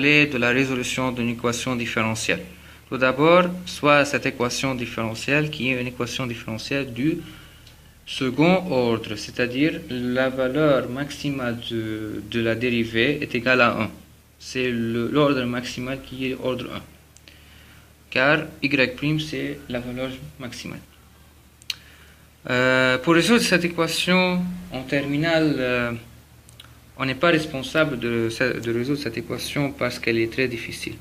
de la résolution d'une équation différentielle. Tout d'abord, soit cette équation différentielle qui est une équation différentielle du second ordre, c'est-à-dire la valeur maximale de la dérivée est égale à 1. C'est l'ordre maximal qui est ordre 1. Car y' c'est la valeur maximale. Pour résoudre cette équation en terminale, on n'est pas responsable de résoudre cette équation parce qu'elle est très difficile.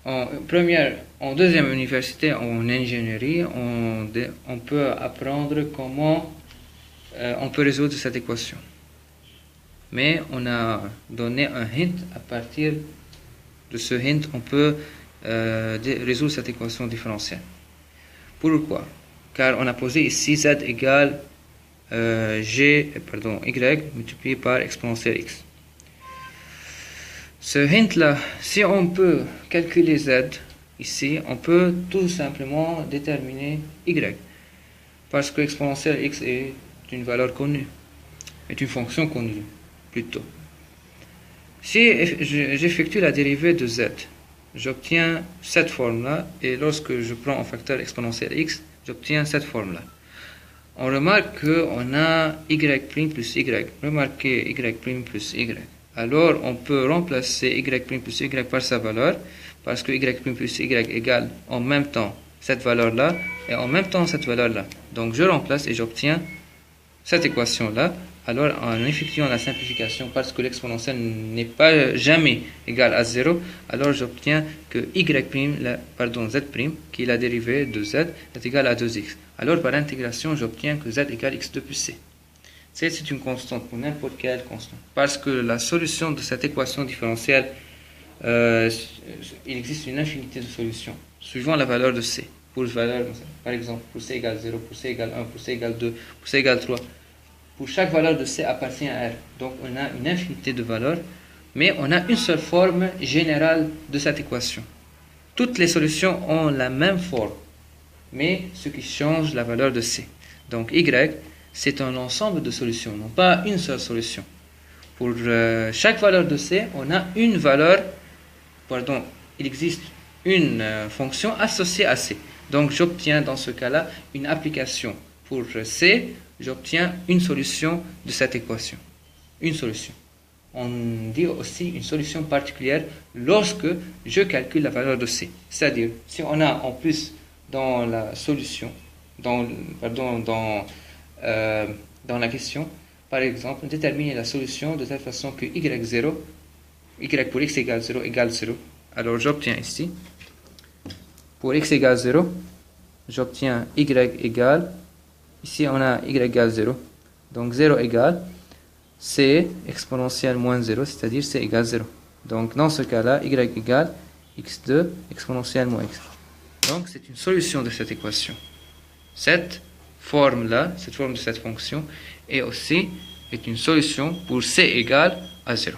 En deuxième université en ingénierie, on peut apprendre comment on peut résoudre cette équation. Mais on a donné un hint. À partir de ce hint, on peut résoudre cette équation différentielle. Pourquoi? Car on a posé ici z égale y multiplié par exponentielle x. Ce hint-là, si on peut calculer z ici, on peut tout simplement déterminer y. Parce que exponentielle x est une valeur connue, est une fonction connue plutôt. Si j'effectue la dérivée de z, j'obtiens cette forme-là, et lorsque je prends un facteur exponentiel x, j'obtiens cette forme-là. On remarque qu'on a y' plus y. Remarquez y' plus y. Alors, on peut remplacer y' plus y par sa valeur, parce que y' plus y égale en même temps cette valeur-là, et en même temps cette valeur-là. Donc, je remplace et j'obtiens cette équation-là. Alors, en effectuant la simplification, parce que l'exponentielle n'est pas jamais égale à 0, alors j'obtiens que z', qui est la dérivée de z, est égale à 2x. Alors, par intégration, j'obtiens que z égale x2 plus c. C, c'est une constante pour n'importe quelle constante. Parce que la solution de cette équation différentielle, il existe une infinité de solutions, suivant la valeur de c. Par exemple, pour c égale 0, pour c égale 1, pour c égale 2, pour c égale 3. Pour chaque valeur de c appartient à R. Donc, on a une infinité de valeurs, mais on a une seule forme générale de cette équation. Toutes les solutions ont la même forme, mais ce qui change la valeur de c. Donc, y, c'est un ensemble de solutions, non pas une seule solution. Pour chaque valeur de c, on a une valeur, il existe une fonction associée à c. Donc, j'obtiens dans ce cas-là une application pour c, j'obtiens une solution de cette équation. Une solution. On dit aussi une solution particulière lorsque je calcule la valeur de c. C'est-à-dire, si on a en plus dans la solution, dans la question, par exemple, déterminer la solution de telle façon que y0, y pour x égale 0 égale 0. Alors j'obtiens ici, pour x égale 0, j'obtiens y égale, ici on a y égale 0, donc 0 égale c exponentielle moins 0, c'est-à-dire c égale 0. Donc dans ce cas-là, y égale x2 exponentielle moins x. Donc c'est une solution de cette équation. Cette forme-là, cette forme de cette fonction, est une solution pour c égale à 0.